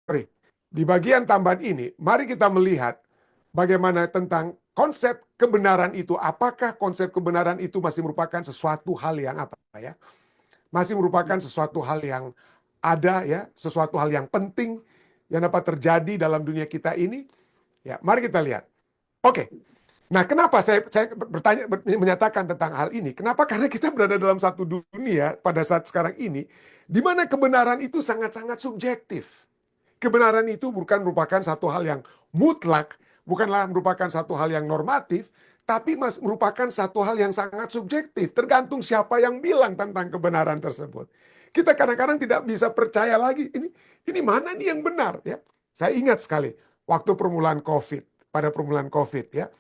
sorry, di bagian tambahan ini, mari kita melihat bagaimana tentang konsep kebenaran itu. Apakah konsep kebenaran itu masih merupakan sesuatu hal yang apa ya? Masih merupakan sesuatu hal yang ada ya, sesuatu hal yang penting yang dapat terjadi dalam dunia kita ini. Ya, mari kita lihat. Oke. Nah, kenapa saya menyatakan tentang hal ini? Kenapa? Karena kita berada dalam satu dunia pada saat sekarang ini, di mana kebenaran itu sangat-sangat subjektif. Kebenaran itu bukan merupakan satu hal yang mutlak, bukanlah merupakan satu hal yang normatif, tapi merupakan satu hal yang sangat subjektif. Tergantung siapa yang bilang tentang kebenaran tersebut. Kita kadang-kadang tidak bisa percaya lagi, ini mana nih yang benar ya? Saya ingat sekali waktu permulaan COVID, pada permulaan COVID ya.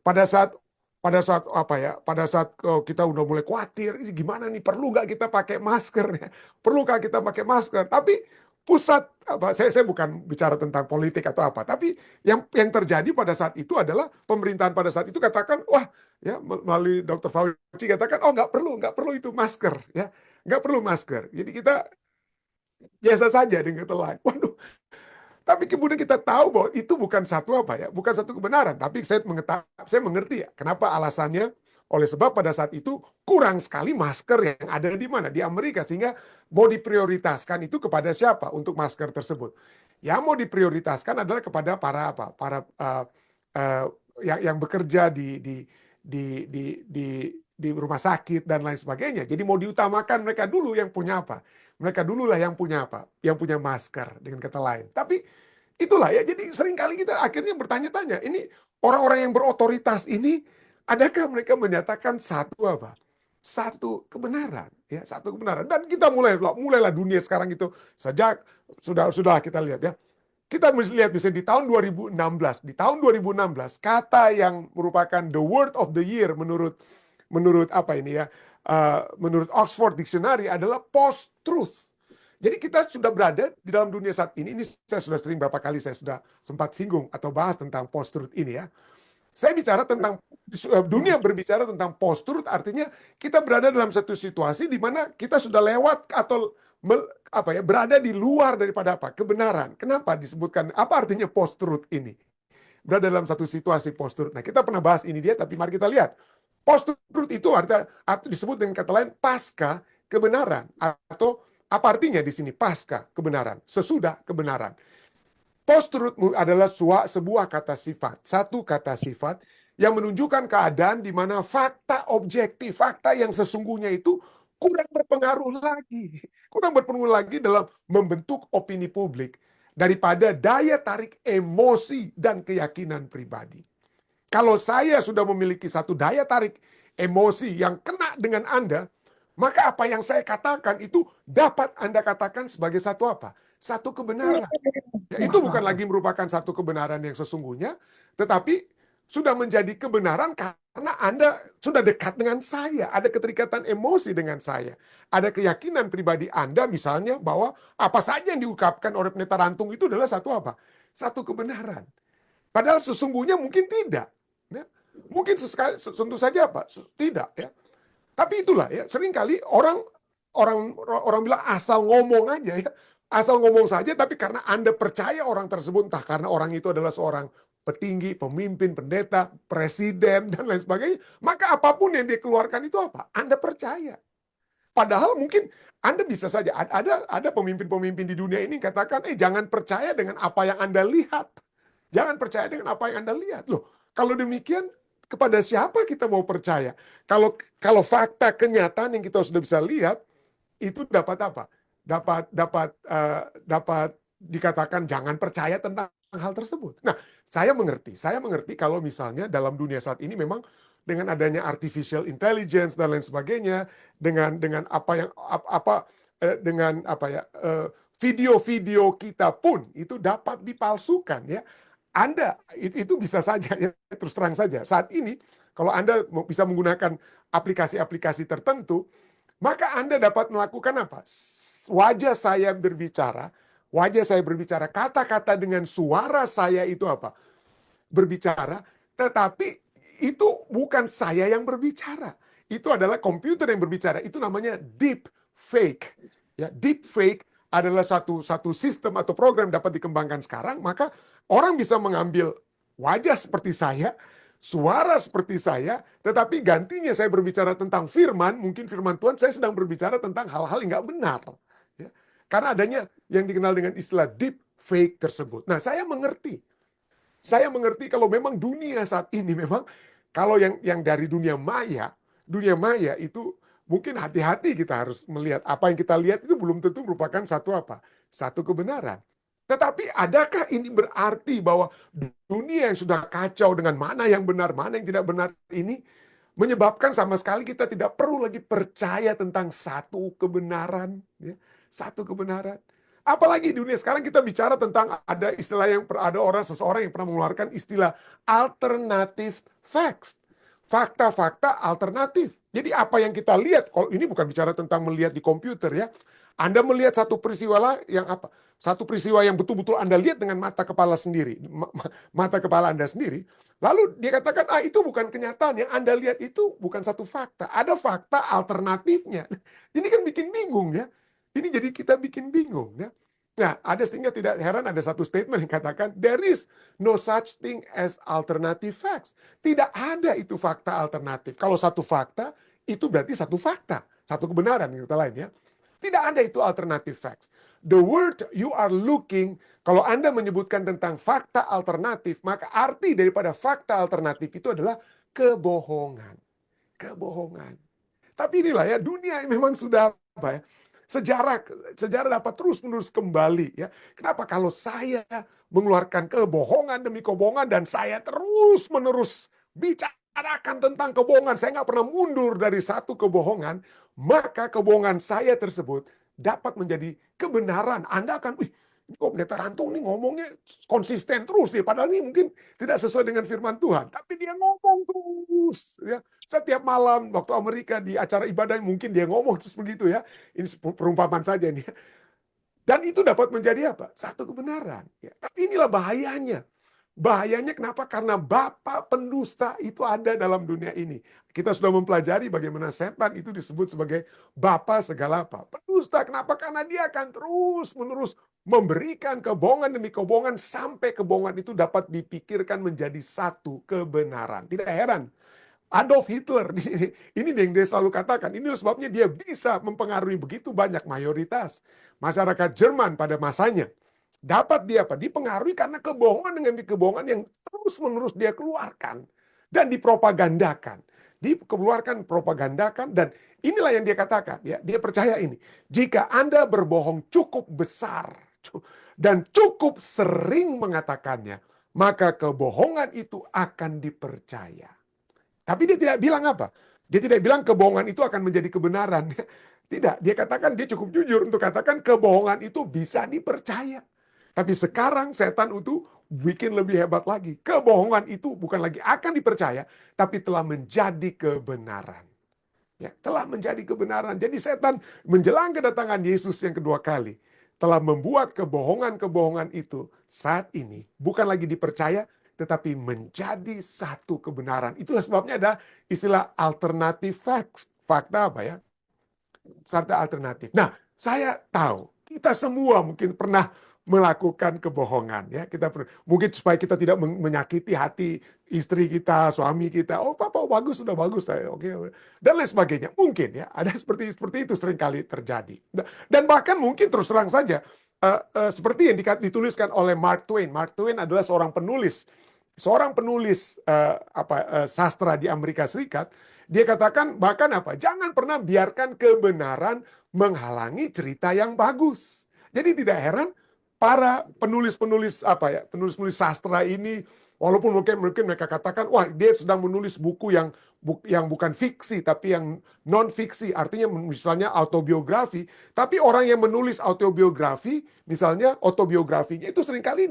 Pada saat kita udah mulai khawatir, ini gimana nih, perlu nggak kita pakai masker ya? Perlukah kita pakai masker? Tapi saya bukan bicara tentang politik atau apa, tapi yang terjadi pada saat itu adalah pemerintahan pada saat itu katakan, wah ya, melalui Dr. Fauci katakan, oh nggak perlu itu masker ya, nggak perlu masker. Jadi kita biasa saja dengan kata lain. Waduh, tapi kemudian kita tahu bahwa itu bukan satu bukan satu kebenaran. Tapi saya mengerti ya, kenapa alasannya. Oleh sebab pada saat itu kurang sekali masker yang ada di mana? Di Amerika, sehingga mau diprioritaskan itu kepada siapa untuk masker tersebut? Yang mau diprioritaskan adalah kepada yang bekerja di rumah sakit dan lain sebagainya. Jadi mau diutamakan mereka dulu yang punya apa? Mereka dululah yang punya apa? Yang punya masker, dengan kata lain. Tapi itulah ya, jadi seringkali kita akhirnya bertanya-tanya, ini orang-orang yang berotoritas ini, adakah mereka menyatakan satu kebenaran, ya, satu kebenaran. Dan kita mulailah dunia sekarang itu sejak sudah kita lihat ya. Kita lihat misalnya di tahun 2016, kata yang merupakan the word of the year menurut menurut Oxford Dictionary adalah post-truth. Jadi kita sudah berada di dalam dunia saat ini saya sudah sering berapa kali saya sudah sempat singgung atau bahas tentang post-truth ini ya. Saya bicara tentang dunia berbicara tentang post-truth, artinya kita berada dalam satu situasi di mana kita sudah lewat atau berada di luar daripada kebenaran. Kenapa disebutkan, apa artinya post-truth ini? Berada dalam satu situasi post-truth. Nah, kita pernah bahas ini dia, tapi mari kita lihat. Post-truth itu artinya disebut dengan kata lain pasca kebenaran, atau apa artinya di sini pasca kebenaran, sesudah kebenaran. Post-truth adalah sebuah kata sifat, satu kata sifat yang menunjukkan keadaan di mana fakta objektif, fakta yang sesungguhnya itu kurang berpengaruh lagi dalam membentuk opini publik daripada daya tarik emosi dan keyakinan pribadi. Kalau saya sudah memiliki satu daya tarik emosi yang kena dengan Anda, maka apa yang saya katakan itu dapat Anda katakan sebagai satu kebenaran. Ya, itu bukan lagi merupakan satu kebenaran yang sesungguhnya, tetapi sudah menjadi kebenaran karena Anda sudah dekat dengan saya, ada keterikatan emosi dengan saya, ada keyakinan pribadi Anda misalnya bahwa apa saja yang diungkapkan oleh pendeta Rantung itu adalah satu kebenaran. Padahal sesungguhnya mungkin tidak. Ya. Mungkin tentu saja tidak ya. Tapi itulah ya, seringkali orang bilang asal ngomong aja ya. Asal ngomong saja, tapi karena Anda percaya orang tersebut, entah karena orang itu adalah seorang petinggi, pemimpin, pendeta, presiden, dan lain sebagainya, maka apapun yang dia keluarkan itu Anda percaya. Padahal mungkin Anda bisa saja, ada pemimpin-pemimpin di dunia ini katakan, jangan percaya dengan apa yang Anda lihat. Jangan percaya dengan apa yang Anda lihat. Loh, kalau demikian, kepada siapa kita mau percaya? Kalau fakta kenyataan yang kita sudah bisa lihat, itu dapat apa? Dapat dikatakan jangan percaya tentang hal tersebut. Nah, saya mengerti kalau misalnya dalam dunia saat ini memang dengan adanya artificial intelligence dan lain sebagainya, dengan video-video kita pun itu dapat dipalsukan ya. Anda itu bisa saja ya, terus terang saja. Saat ini kalau Anda bisa menggunakan aplikasi-aplikasi tertentu, maka Anda dapat melakukan wajah saya berbicara, kata-kata dengan suara saya itu berbicara, tetapi itu bukan saya yang berbicara. Itu adalah komputer yang berbicara. Itu namanya deep fake. Ya, deep fake adalah satu sistem atau program dapat dikembangkan sekarang, maka orang bisa mengambil wajah seperti saya, suara seperti saya, tetapi gantinya saya berbicara tentang firman, mungkin firman Tuhan, saya sedang berbicara tentang hal-hal yang nggak benar. Ya. Karena adanya yang dikenal dengan istilah deep fake tersebut. Nah, saya mengerti. Saya mengerti kalau memang dunia saat ini memang, kalau yang dari dunia maya itu mungkin hati-hati kita harus melihat apa yang kita lihat itu belum tentu merupakan satu kebenaran. Tetapi adakah ini berarti bahwa dunia yang sudah kacau dengan mana yang benar, mana yang tidak benar ini menyebabkan sama sekali kita tidak perlu lagi percaya tentang satu kebenaran, ya, satu kebenaran. Apalagi di dunia sekarang kita bicara tentang ada istilah yang ada seseorang yang pernah mengeluarkan istilah alternative facts. Fakta-fakta alternatif. Jadi apa yang kita lihat, kalau ini bukan bicara tentang melihat di komputer ya. Anda melihat satu peristiwa lah yang apa? Satu peristiwa yang betul-betul Anda lihat dengan mata kepala sendiri, mata kepala Anda sendiri. Lalu dia katakan, itu bukan kenyataan. Yang Anda lihat itu bukan satu fakta. Ada fakta alternatifnya. Ini kan bikin bingung ya. Ini jadi kita bikin bingung ya. Nah, sehingga tidak heran ada satu statement yang katakan, there is no such thing as alternative facts. Tidak ada itu fakta alternatif. Kalau satu fakta, itu berarti satu fakta. Satu kebenaran, kata lain ya. Tidak ada itu alternative facts. The word you are looking, kalau Anda menyebutkan tentang fakta alternatif, maka arti daripada fakta alternatif itu adalah kebohongan. Kebohongan. Tapi inilah ya, dunia memang sudah apa ya, sejarah dapat terus-menerus kembali ya. Kenapa kalau saya mengeluarkan kebohongan demi kebohongan dan saya terus-menerus bicarakan tentang kebohongan, saya nggak pernah mundur dari satu kebohongan, maka kebohongan saya tersebut dapat menjadi kebenaran. Anda akan, kok Pendeta Rantung ini ngomongnya konsisten terus ya, padahal ini mungkin tidak sesuai dengan firman Tuhan, tapi dia ngomong terus ya. Setiap malam waktu Amerika di acara ibadah mungkin dia ngomong terus begitu ya. Ini perumpamaan saja nih. Dan itu dapat menjadi apa? Satu kebenaran. Ya. Tapi inilah bahayanya. Bahayanya kenapa? Karena bapa pendusta itu ada dalam dunia ini. Kita sudah mempelajari bagaimana setan itu disebut sebagai bapa segala apa. Pendusta kenapa? Karena dia akan terus-menerus memberikan kebohongan demi kebohongan sampai kebohongan itu dapat dipikirkan menjadi satu kebenaran. Tidak heran Adolf Hitler, ini yang dia selalu katakan, inilah sebabnya dia bisa mempengaruhi begitu banyak mayoritas masyarakat Jerman pada masanya. Dapat dia dipengaruhi karena kebohongan dengan kebohongan yang terus-menerus dia keluarkan dan dipropagandakan. Dikeluarkan, propagandakan, dan inilah yang dia katakan. Ya, dia percaya ini, jika Anda berbohong cukup besar dan cukup sering mengatakannya, maka kebohongan itu akan dipercaya. Tapi dia tidak bilang apa? Dia tidak bilang kebohongan itu akan menjadi kebenaran. Tidak, dia katakan dia cukup jujur untuk katakan kebohongan itu bisa dipercaya. Tapi sekarang setan itu bikin lebih hebat lagi. Kebohongan itu bukan lagi akan dipercaya, tapi telah menjadi kebenaran. Ya, telah menjadi kebenaran. Jadi setan menjelang kedatangan Yesus yang kedua kali telah membuat kebohongan-kebohongan itu saat ini bukan lagi dipercaya, tetapi menjadi satu kebenaran. Itulah sebabnya ada istilah alternative facts. Fakta apa ya? Fakta alternatif. Nah, saya tahu kita semua mungkin pernah melakukan kebohongan ya. Kita mungkin supaya kita tidak menyakiti hati istri kita, suami kita. Oh, papa bagus, sudah bagus. Oke. Dan lain sebagainya. Mungkin ya, ada seperti itu seringkali terjadi. Dan bahkan mungkin terus terang saja seperti yang dituliskan oleh Mark Twain. Mark Twain adalah seorang penulis sastra di Amerika Serikat. Dia katakan bahkan jangan pernah biarkan kebenaran menghalangi cerita yang bagus. Jadi tidak heran para penulis-penulis penulis-penulis sastra ini, walaupun mungkin mereka katakan wah dia sedang menulis buku yang bukan fiksi tapi yang non fiksi, artinya misalnya autobiografi. Tapi orang yang menulis autobiografi, misalnya autobiografinya itu seringkali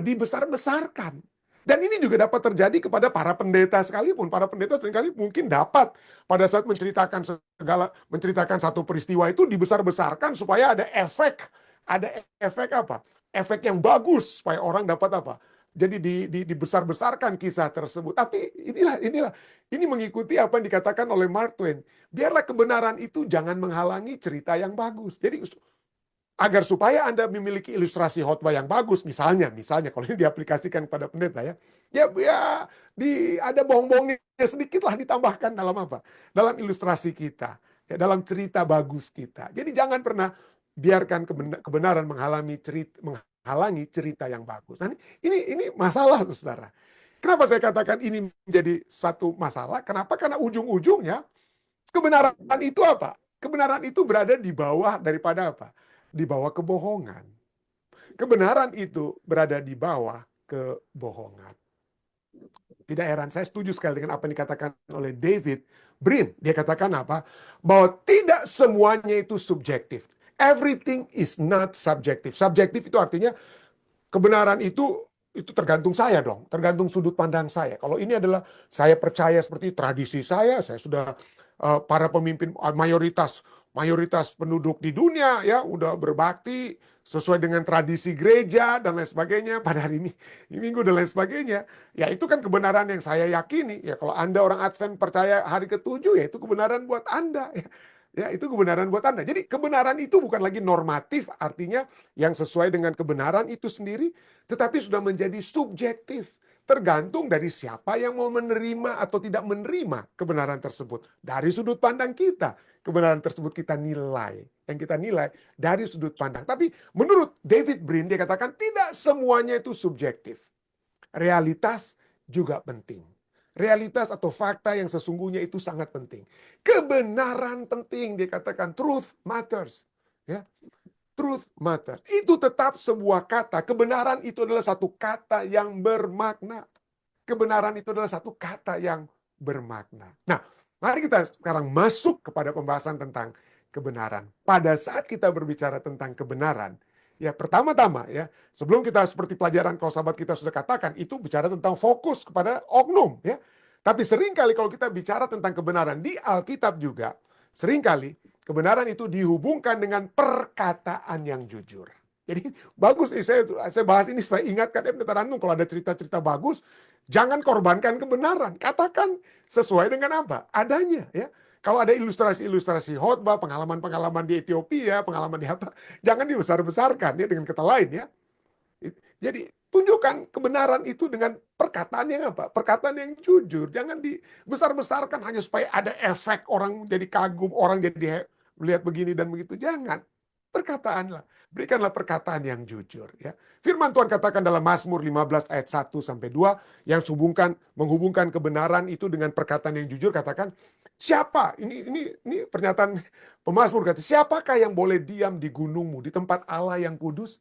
dibesar-besarkan. Dan ini juga dapat terjadi kepada para pendeta sekalipun. Para pendeta seringkali mungkin dapat pada saat menceritakan satu peristiwa itu dibesar-besarkan supaya ada efek efek yang bagus supaya orang dapat jadi dibesar-besarkan kisah tersebut. Tapi ini mengikuti apa yang dikatakan oleh Mark Twain. Biarlah kebenaran itu jangan menghalangi cerita yang bagus. Jadi agar supaya Anda memiliki ilustrasi khotbah yang bagus, misalnya kalau ini diaplikasikan kepada pendeta ya, ada bohong-bohongnya sedikit lah ditambahkan dalam apa? Dalam ilustrasi kita, ya, dalam cerita bagus kita. Jadi jangan pernah biarkan kebenaran menghalangi cerita yang bagus. Nah, ini masalah, saudara. Kenapa saya katakan ini menjadi satu masalah? Kenapa? Karena ujung-ujungnya kebenaran itu apa? Kebenaran itu berada di bawah daripada apa? Di bawah kebohongan. Kebenaran itu berada di bawah kebohongan. Tidak heran, saya setuju sekali dengan apa yang dikatakan oleh David Brin. Dia katakan apa? Bahwa tidak semuanya itu subjektif. Everything is not subjective. Subjektif itu artinya kebenaran itu tergantung saya dong, tergantung sudut pandang saya. Kalau ini adalah saya percaya seperti tradisi saya sudah para pemimpin mayoritas penduduk di dunia ya udah berbakti sesuai dengan tradisi gereja dan lain sebagainya pada hari ini minggu dan lain sebagainya. Ya itu kan kebenaran yang saya yakini. Ya kalau Anda orang Advent percaya hari ke-7 ya itu kebenaran buat Anda ya. Ya, itu kebenaran buat Anda. Jadi kebenaran itu bukan lagi normatif, artinya yang sesuai dengan kebenaran itu sendiri, tetapi sudah menjadi subjektif. Tergantung dari siapa yang mau menerima atau tidak menerima kebenaran tersebut. Dari sudut pandang kita, kebenaran tersebut kita nilai. Yang kita nilai dari sudut pandang. Tapi menurut David Brin, dia katakan tidak semuanya itu subjektif. Realitas juga penting. Realitas atau fakta yang sesungguhnya itu sangat penting. Kebenaran penting, dia katakan truth matters. Ya, truth matters. Itu tetap sebuah kata. Kebenaran itu adalah satu kata yang bermakna. Kebenaran itu adalah satu kata yang bermakna. Nah, mari kita sekarang masuk kepada pembahasan tentang kebenaran. Pada saat kita berbicara tentang kebenaran, ya pertama-tama ya, sebelum kita seperti pelajaran kalau sahabat kita sudah katakan, itu bicara tentang fokus kepada oknum ya. Tapi seringkali kalau kita bicara tentang kebenaran di Alkitab juga, seringkali kebenaran itu dihubungkan dengan perkataan yang jujur. Jadi bagus saya bahas ini supaya ingatkan kalau ada cerita-cerita bagus, jangan korbankan kebenaran. Katakan sesuai dengan apa? Adanya ya. Kalau ada ilustrasi-ilustrasi khotbah, pengalaman-pengalaman di Ethiopia, pengalaman di apa, jangan dibesar-besarkan ya dengan kata lain ya. Jadi tunjukkan kebenaran itu dengan perkataan yang apa? Perkataan yang jujur. Jangan dibesar-besarkan hanya supaya ada efek orang jadi kagum, orang jadi melihat begini dan begitu. Jangan. Perkataanlah. Berikanlah perkataan yang jujur ya. Firman Tuhan katakan dalam Mazmur 15 ayat 1 sampai 2 yang menghubungkan kebenaran itu dengan perkataan yang jujur, katakan siapa? Ini pernyataan pemazmur, kata, siapakah yang boleh diam di gunungmu, di tempat Allah yang kudus?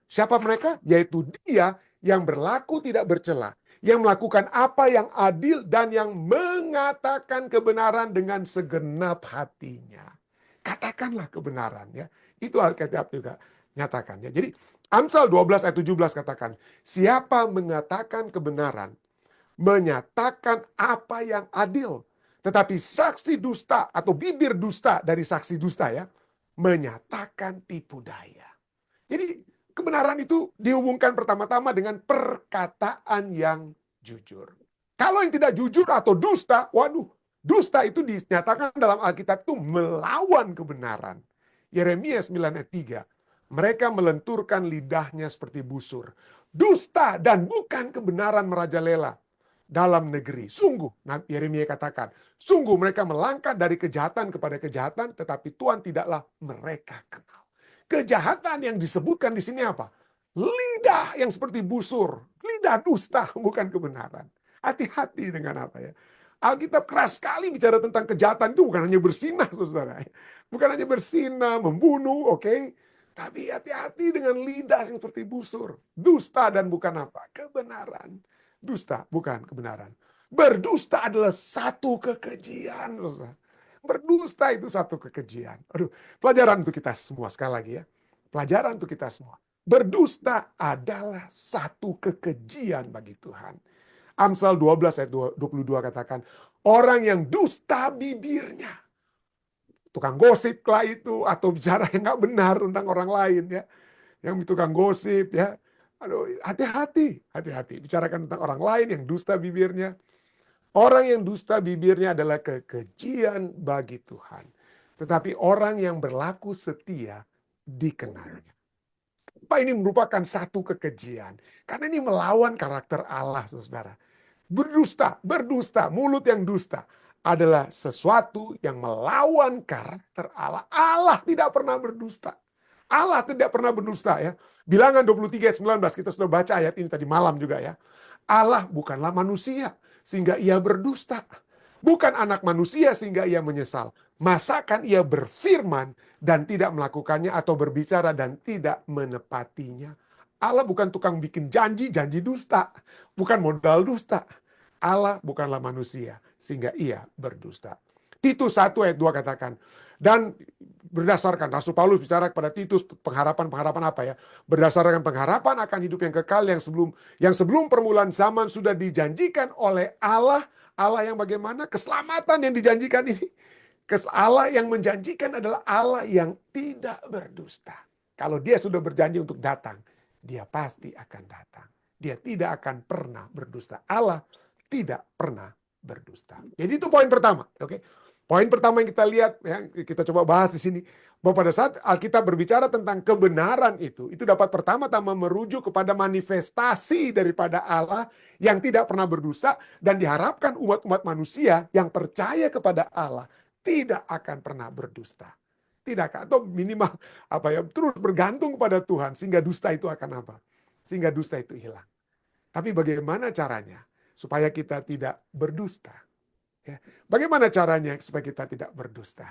Siapa mereka? Yaitu dia yang berlaku tidak bercela, yang melakukan apa yang adil dan yang mengatakan kebenaran dengan segenap hatinya. Katakanlah kebenaran ya. Itu Alkitab juga nyatakan ya. Jadi Amsal 12 ayat 17 katakan, siapa mengatakan kebenaran, menyatakan apa yang adil. Tetapi saksi dusta atau bibir dusta dari saksi dusta ya, menyatakan tipu daya. Jadi kebenaran itu dihubungkan pertama-tama dengan perkataan yang jujur. Kalau yang tidak jujur atau dusta, waduh, dusta itu dinyatakan dalam Alkitab itu melawan kebenaran. Yeremia 9 ayat 3. Mereka melenturkan lidahnya seperti busur. Dusta dan bukan kebenaran merajalela dalam negeri. Sungguh, Yeremia katakan, sungguh mereka melangkah dari kejahatan kepada kejahatan, tetapi Tuhan tidaklah mereka kenal. Kejahatan yang disebutkan di sini apa? Lidah yang seperti busur. Lidah dusta, bukan kebenaran. Hati-hati dengan apa ya. Alkitab keras sekali bicara tentang kejahatan itu bukan hanya bersinah, saudara. Bukan hanya bersinah, membunuh, oke. Tapi hati-hati dengan lidah yang seperti busur. Dusta dan bukan apa? Kebenaran. Dusta bukan kebenaran. Berdusta adalah satu kekejian. Berdusta itu satu kekejian. Aduh, pelajaran untuk kita semua sekali lagi ya. Pelajaran untuk kita semua. Berdusta adalah satu kekejian bagi Tuhan. Amsal 12 ayat 22 katakan, orang yang dusta bibirnya, tukang gosip lah itu, atau bicara yang nggak benar tentang orang lain ya, yang tukang gosip ya, aduh, hati-hati bicarakan tentang orang lain yang dusta bibirnya. Orang yang dusta bibirnya adalah kekejian bagi Tuhan. Tetapi orang yang berlaku setia dikenalnya. Apa ini merupakan satu kekejian? Karena ini melawan karakter Allah, saudara. Berdusta, mulut yang dusta adalah sesuatu yang melawan karakter Allah. Allah tidak pernah berdusta. Allah tidak pernah berdusta ya. Bilangan 23 ayat 19, kita sudah baca ayat ini tadi malam juga ya. Allah bukanlah manusia sehingga ia berdusta. Bukan anak manusia sehingga ia menyesal. Masakan ia berfirman dan tidak melakukannya atau berbicara dan tidak menepatinya. Allah bukan tukang bikin janji dusta. Bukan modal dusta. Allah bukanlah manusia sehingga ia berdusta. Titus 1 ayat 2 katakan. Dan berdasarkan Rasul Paulus bicara kepada Titus pengharapan apa ya? Berdasarkan pengharapan akan hidup yang kekal yang sebelum permulaan zaman sudah dijanjikan oleh Allah. Allah yang bagaimana? Keselamatan yang dijanjikan ini. Allah yang menjanjikan adalah Allah yang tidak berdusta. Kalau dia sudah berjanji untuk datang, dia pasti akan datang. Dia tidak akan pernah berdusta. Allah tidak pernah berdusta. Jadi itu poin pertama, oke? Poin pertama yang kita lihat, ya, kita coba bahas di sini, bahwa pada saat Alkitab berbicara tentang kebenaran itu dapat pertama-tama merujuk kepada manifestasi daripada Allah yang tidak pernah berdosa, dan diharapkan umat-umat manusia yang percaya kepada Allah tidak akan pernah berdusta. Tidak akan, atau minimal terus bergantung kepada Tuhan sehingga dusta itu akan apa? Sehingga dusta itu hilang. Tapi bagaimana caranya supaya kita tidak berdusta? Ya. Bagaimana caranya supaya kita tidak berdusta?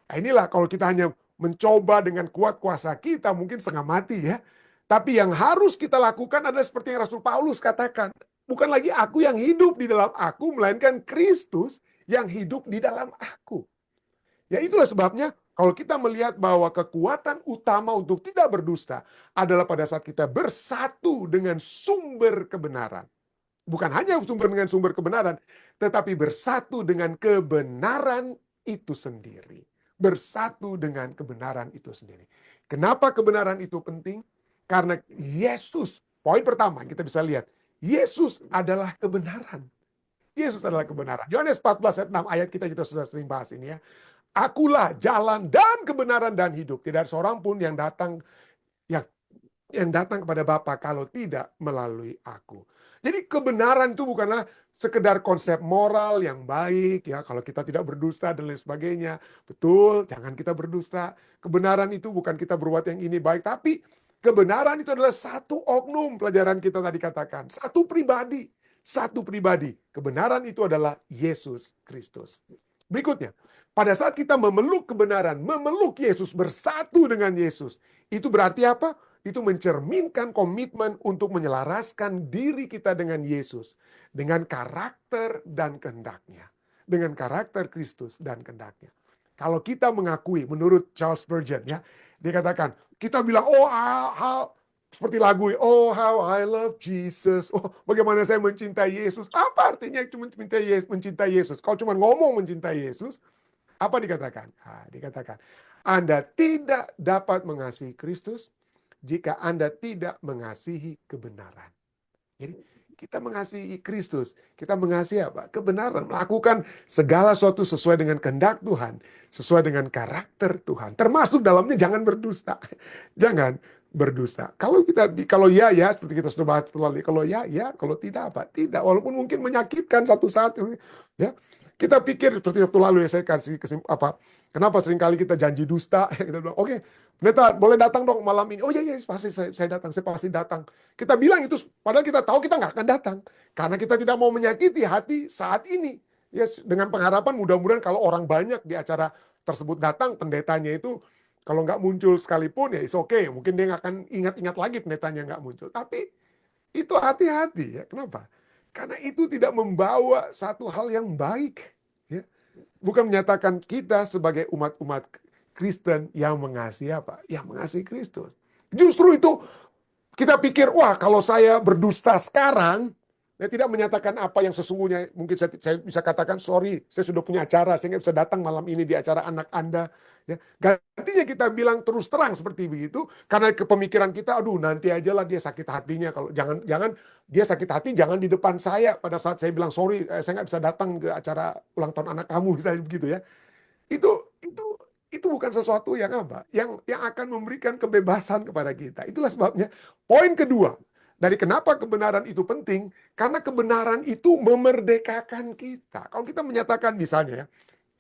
Nah, inilah kalau kita hanya mencoba dengan kuat kuasa kita mungkin setengah mati ya. Tapi yang harus kita lakukan adalah seperti yang Rasul Paulus katakan. Bukan lagi aku yang hidup di dalam aku, melainkan Kristus yang hidup di dalam aku. Ya itulah sebabnya kalau kita melihat bahwa kekuatan utama untuk tidak berdusta adalah pada saat kita bersatu dengan sumber kebenaran. Bukan hanya dengan sumber kebenaran, tetapi bersatu dengan kebenaran itu sendiri. Bersatu dengan kebenaran itu sendiri. Kenapa kebenaran itu penting? Karena Yesus, poin pertama kita bisa lihat, Yesus adalah kebenaran. Yesus adalah kebenaran. Yohanes 14 ayat 6 ayat kita sudah sering bahas ini ya. Akulah jalan dan kebenaran dan hidup. Tidak ada seorang pun yang datang kepada Bapa kalau tidak melalui aku. Jadi kebenaran itu bukanlah sekedar konsep moral yang baik ya, kalau kita tidak berdusta dan lain sebagainya. Betul, jangan kita berdusta. Kebenaran itu bukan kita berbuat yang ini baik, tapi kebenaran itu adalah satu oknum, pelajaran kita tadi katakan, satu pribadi. Kebenaran itu adalah Yesus Kristus. Berikutnya, pada saat kita memeluk kebenaran, memeluk Yesus, bersatu dengan Yesus, itu berarti apa? Itu mencerminkan komitmen untuk menyelaraskan diri kita dengan Yesus, dengan karakter dan kehendaknya, dengan karakter Kristus dan kehendaknya. Kalau kita mengakui, menurut Charles Spurgeon ya, dia katakan, kita bilang, seperti lagu, oh how I love Jesus, oh bagaimana saya mencintai Yesus. Apa artinya cuma mencintai Yesus? Kalau cuma ngomong mencintai Yesus, apa dikatakan? Dikatakan, Anda tidak dapat mengasihi Kristus jika Anda tidak mengasihi kebenaran. Jadi kita mengasihi Kristus, kita mengasihi apa? Kebenaran, melakukan segala sesuatu sesuai dengan kehendak Tuhan, sesuai dengan karakter Tuhan. Termasuk dalamnya jangan berdusta. Jangan berdusta. Kalau ya seperti kita sudah bahas lalu, kalau ya, kalau tidak apa? Tidak, walaupun mungkin menyakitkan satu saat ya. Kita pikir seperti waktu lalu ya, saya kasih kenapa seringkali kita janji dusta, kita bilang, oke, pendeta boleh datang dong malam ini. Oh iya, pasti saya datang, saya pasti datang. Kita bilang itu, padahal kita tahu kita nggak akan datang. Karena kita tidak mau menyakiti hati saat ini. Ya, dengan pengharapan mudah-mudahan kalau orang banyak di acara tersebut datang, pendetanya itu kalau nggak muncul sekalipun ya it's okay. Mungkin dia nggak akan ingat-ingat lagi pendetanya nggak muncul. Tapi itu hati-hati ya, kenapa? Karena itu tidak membawa satu hal yang baik. Ya. Bukan menyatakan kita sebagai umat-umat Kristen yang mengasihi apa? Yang mengasihi Kristus. Justru itu kita pikir, wah kalau saya berdusta sekarang, saya tidak menyatakan apa yang sesungguhnya. Mungkin saya bisa katakan, sorry, saya sudah punya acara, saya nggak bisa datang malam ini di acara anak Anda. Ya. Gantinya kita bilang terus terang seperti begitu, karena kepemikiran kita, aduh nanti aja lah dia sakit hatinya. Kalau jangan dia sakit hati, jangan di depan saya pada saat saya bilang sorry, saya nggak bisa datang ke acara ulang tahun anak kamu, misalnya begitu ya. Itu itu bukan sesuatu yang apa? Yang akan memberikan kebebasan kepada kita. Itulah sebabnya poin kedua dari kenapa kebenaran itu penting, karena kebenaran itu memerdekakan kita. Kalau kita menyatakan misalnya ya,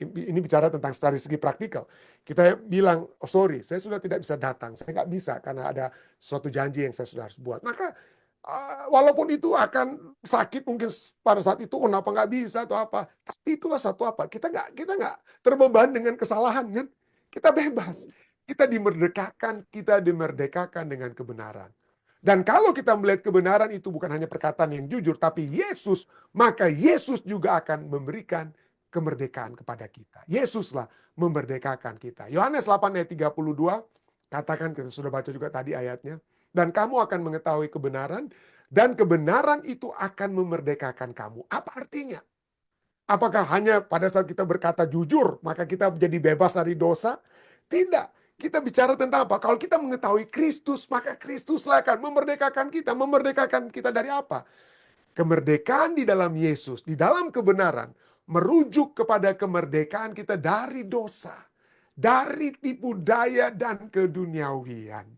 ini bicara tentang dari segi praktikal. Kita bilang, oh sorry, saya sudah tidak bisa datang. Saya nggak bisa karena ada suatu janji yang saya sudah harus buat. Maka walaupun itu akan sakit mungkin pada saat itu, kenapa nggak bisa atau apa. Tapi itulah satu apa, kita nggak terbeban dengan kesalahan kan. Kita bebas. Kita dimerdekakan dengan kebenaran. Dan kalau kita melihat kebenaran itu bukan hanya perkataan yang jujur, tapi Yesus, maka Yesus juga akan memberikan kemerdekaan kepada kita. Yesuslah memerdekakan kita. Yohanes 8 ayat 32, katakan, kita sudah baca juga tadi ayatnya. Dan kamu akan mengetahui kebenaran, dan kebenaran itu akan memerdekakan kamu. Apa artinya? Apakah hanya pada saat kita berkata jujur, maka kita menjadi bebas dari dosa? Tidak. Kita bicara tentang apa? Kalau kita mengetahui Kristus, maka Kristuslah akan memerdekakan kita. Memerdekakan kita dari apa? Kemerdekaan di dalam Yesus, di dalam kebenaran, merujuk kepada kemerdekaan kita dari dosa, dari tipu daya dan keduniawian.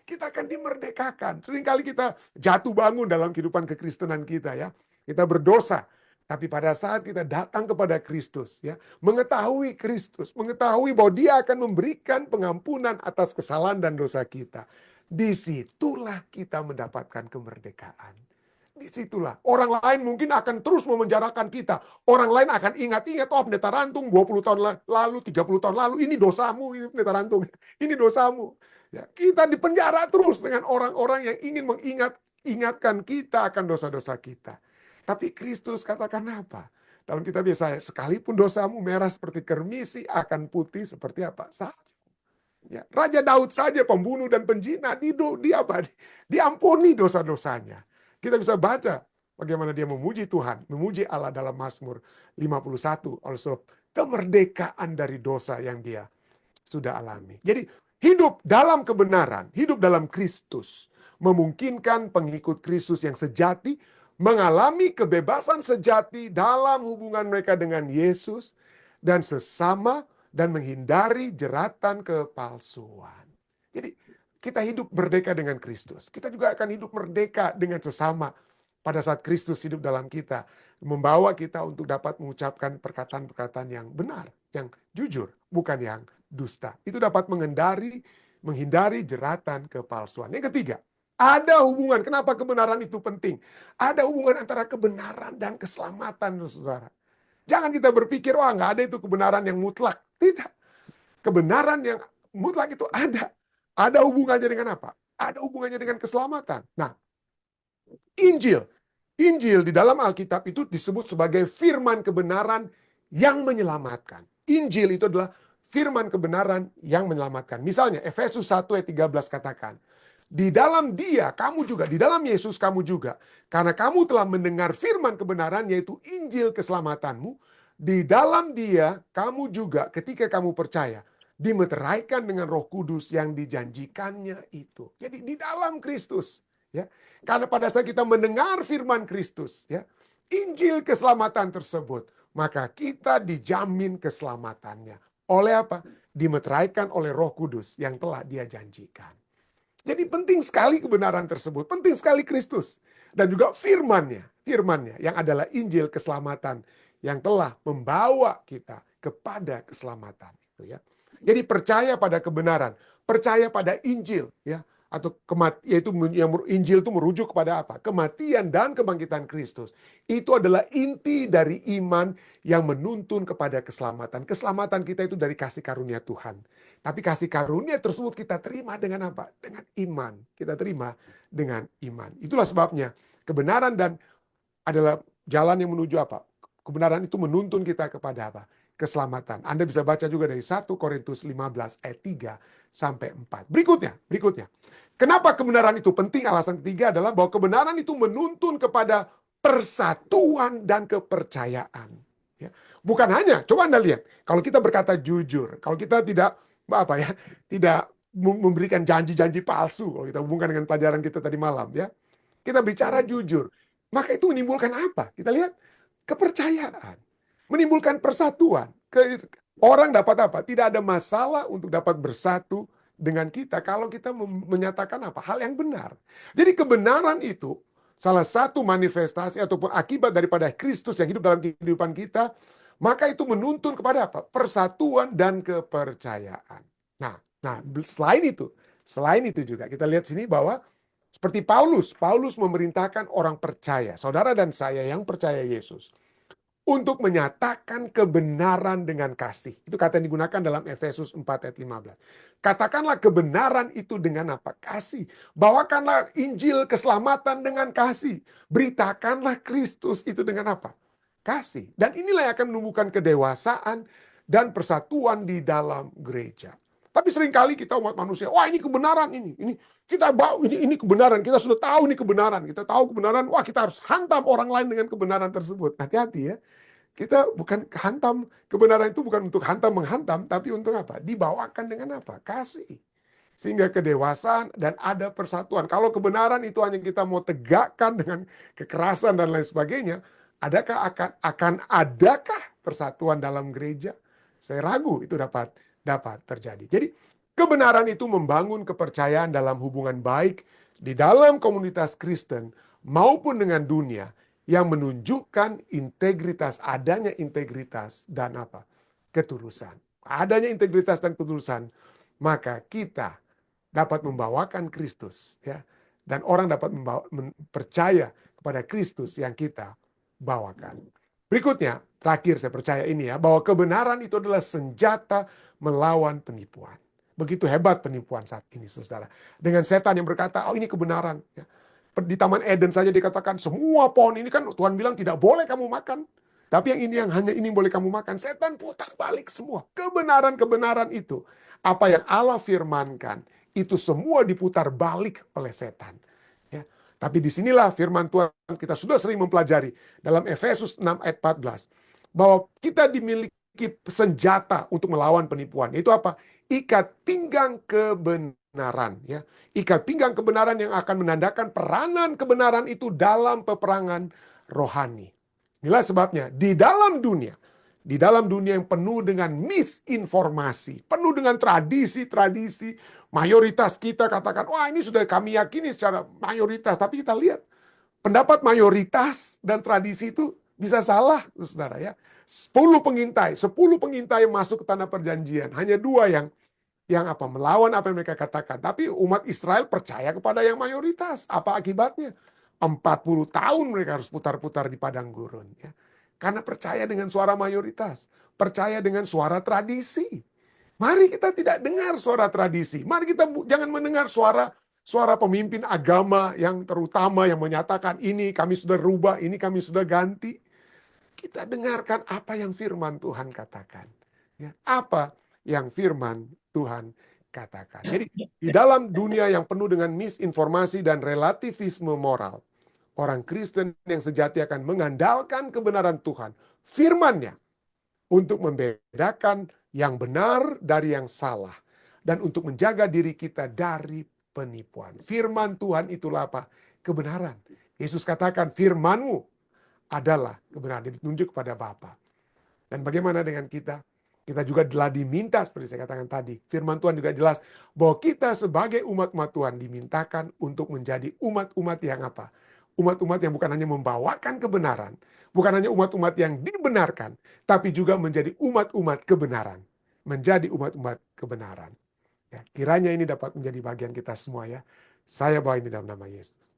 Kita akan dimerdekakan. Seringkali kita jatuh bangun dalam kehidupan kekristenan kita ya. Kita berdosa. Tapi pada saat kita datang kepada Kristus, ya, mengetahui Kristus, mengetahui bahwa Dia akan memberikan pengampunan atas kesalahan dan dosa kita, disitulah kita mendapatkan kemerdekaan. Disitulah. Orang lain mungkin akan terus memenjarakan kita. Orang lain akan ingat-ingat, oh pendeta Rantung 20 tahun lalu, 30 tahun lalu, ini dosamu, ini pendeta Rantung, ini dosamu. Ya, kita dipenjara terus dengan orang-orang yang ingin mengingatkan kita akan dosa-dosa kita. Tapi Kristus katakan apa? Dalam kitab Yesaya, sekalipun dosamu merah seperti kermisi, akan putih seperti apa? Salju. Ya, Raja Daud saja pembunuh dan penjina, diampuni dosa-dosanya. Kita bisa baca bagaimana dia memuji Tuhan, memuji Allah dalam Mazmur 51, also kemerdekaan dari dosa yang dia sudah alami. Jadi hidup dalam kebenaran, hidup dalam Kristus, memungkinkan pengikut Kristus yang sejati mengalami kebebasan sejati dalam hubungan mereka dengan Yesus dan sesama, dan menghindari jeratan kepalsuan. Jadi kita hidup merdeka dengan Kristus. Kita juga akan hidup merdeka dengan sesama pada saat Kristus hidup dalam kita, membawa kita untuk dapat mengucapkan perkataan-perkataan yang benar, yang jujur, bukan yang dusta. Itu dapat menghindari jeratan kepalsuan. Yang ketiga, ada hubungan. Kenapa kebenaran itu penting? Ada hubungan antara kebenaran dan keselamatan, saudara. Jangan kita berpikir, wah nggak ada itu kebenaran yang mutlak. Tidak. Kebenaran yang mutlak itu ada. Ada hubungannya dengan apa? Ada hubungannya dengan keselamatan. Nah, Injil. Injil di dalam Alkitab itu disebut sebagai firman kebenaran yang menyelamatkan. Injil itu adalah firman kebenaran yang menyelamatkan. Misalnya, Efesus 1 ayat 13 katakan, di dalam Dia, kamu juga, di dalam Yesus kamu juga. Karena kamu telah mendengar firman kebenaran, yaitu Injil keselamatanmu. Di dalam Dia, kamu juga ketika kamu percaya, dimeteraikan dengan Roh Kudus yang dijanjikannya itu. Jadi di dalam Kristus. Ya. Karena pada saat kita mendengar firman Kristus, ya, Injil keselamatan tersebut, maka kita dijamin keselamatannya. Oleh apa? Dimeteraikan oleh Roh Kudus yang telah Dia janjikan. Jadi penting sekali kebenaran tersebut, penting sekali Kristus. Dan juga firman-Nya yang adalah Injil keselamatan yang telah membawa kita kepada keselamatan itu ya. Jadi percaya pada kebenaran, percaya pada Injil ya, atau yaitu Injil itu merujuk kepada apa? Kematian dan kebangkitan Kristus. Itu adalah inti dari iman yang menuntun kepada keselamatan. Keselamatan kita itu dari kasih karunia Tuhan. Tapi kasih karunia tersebut kita terima dengan apa? Dengan iman. Kita terima dengan iman. Itulah sebabnya kebenaran dan adalah jalan yang menuju apa? Kebenaran itu menuntun kita kepada apa? Keselamatan. Anda bisa baca juga dari 1 Korintus 15 ayat 3 sampai 4. Berikutnya. Kenapa kebenaran itu penting? Alasan ketiga adalah bahwa kebenaran itu menuntun kepada persatuan dan kepercayaan. Ya. Bukan hanya, coba Anda lihat, kalau kita berkata jujur, kalau kita tidak memberikan janji-janji palsu, kalau kita hubungkan dengan pelajaran kita tadi malam, ya, kita bicara jujur, maka itu menimbulkan apa? Kita lihat kepercayaan, menimbulkan persatuan. Orang dapat apa? Tidak ada masalah untuk dapat bersatu dengan kita kalau kita menyatakan apa? Hal yang benar. Jadi kebenaran itu salah satu manifestasi ataupun akibat daripada Kristus yang hidup dalam kehidupan kita, maka itu menuntun kepada apa? Persatuan dan kepercayaan. Nah, selain itu juga kita lihat sini bahwa seperti Paulus memerintahkan orang percaya, saudara dan saya yang percaya Yesus, untuk menyatakan kebenaran dengan kasih. Itu kata yang digunakan dalam Efesus 4 ayat 15. Katakanlah kebenaran itu dengan apa? Kasih. Bawakanlah Injil keselamatan dengan kasih. Beritakanlah Kristus itu dengan apa? Kasih. Dan inilah yang akan menumbuhkan kedewasaan dan persatuan di dalam gereja. Tapi seringkali kita umat manusia, wah ini kebenaran ini kita bawa ini kebenaran, kita sudah tahu ini kebenaran, kita tahu kebenaran, wah kita harus hantam orang lain dengan kebenaran tersebut. Hati-hati ya. Kita bukan hantam, kebenaran itu bukan untuk hantam-menghantam, tapi untuk apa? Dibawakan dengan apa? Kasih. Sehingga kedewasaan dan ada persatuan. Kalau kebenaran itu hanya kita mau tegakkan dengan kekerasan dan lain sebagainya, adakah persatuan dalam gereja? Saya ragu itu dapat terjadi. Jadi kebenaran itu membangun kepercayaan dalam hubungan baik di dalam komunitas Kristen maupun dengan dunia, yang menunjukkan adanya integritas dan apa? Ketulusan. Adanya integritas dan ketulusan, maka kita dapat membawakan Kristus, ya. Dan orang dapat percaya kepada Kristus yang kita bawakan. Berikutnya, terakhir saya percaya ini ya, bahwa kebenaran itu adalah senjata melawan penipuan. Begitu hebat penipuan saat ini, saudara. Dengan setan yang berkata, oh ini kebenaran, ya. Di Taman Eden saja dikatakan semua pohon ini kan Tuhan bilang tidak boleh kamu makan. Tapi yang hanya ini boleh kamu makan. Setan putar balik semua. Kebenaran-kebenaran itu. Apa yang Allah firmankan. Itu semua diputar balik oleh setan. Ya. Tapi disinilah firman Tuhan kita sudah sering mempelajari. Dalam Efesus 6 ayat 14. Bahwa kita dimiliki senjata untuk melawan penipuan. Itu apa? Ikat pinggang kebenaran. Ya. Ikat pinggang kebenaran yang akan menandakan peranan kebenaran itu dalam peperangan rohani. Inilah sebabnya di dalam dunia yang penuh dengan misinformasi, penuh dengan tradisi-tradisi, mayoritas kita katakan, wah ini sudah kami yakini secara mayoritas. Tapi kita lihat, pendapat mayoritas dan tradisi itu bisa salah, saudara ya. 10 pengintai yang masuk ke tanah perjanjian, hanya 2 yang melawan apa yang mereka katakan. Tapi umat Israel percaya kepada yang mayoritas. Apa akibatnya? 40 tahun mereka harus putar-putar di padang gurun. Ya. Karena percaya dengan suara mayoritas. Percaya dengan suara tradisi. Mari kita tidak dengar suara tradisi. Mari kita jangan mendengar suara pemimpin agama yang terutama yang menyatakan ini kami sudah rubah, ini kami sudah ganti. Kita dengarkan apa yang firman Tuhan katakan. Ya, apa yang firman Tuhan katakan. Jadi di dalam dunia yang penuh dengan misinformasi dan relativisme moral, orang Kristen yang sejati akan mengandalkan kebenaran Tuhan, firman-Nya, untuk membedakan yang benar dari yang salah, dan untuk menjaga diri kita dari penipuan. Firman Tuhan itulah apa? Kebenaran. Yesus katakan firman-Mu adalah kebenaran, ditunjuk kepada Bapa. Dan bagaimana dengan kita? Kita juga telah diminta, seperti saya katakan tadi, firman Tuhan juga jelas, bahwa kita sebagai umat-umat Tuhan dimintakan untuk menjadi umat-umat yang apa? Umat-umat yang bukan hanya membawakan kebenaran, bukan hanya umat-umat yang dibenarkan, tapi juga menjadi umat-umat kebenaran. Menjadi umat-umat kebenaran. Ya, kiranya ini dapat menjadi bagian kita semua ya. Saya bawa ini dalam nama Yesus.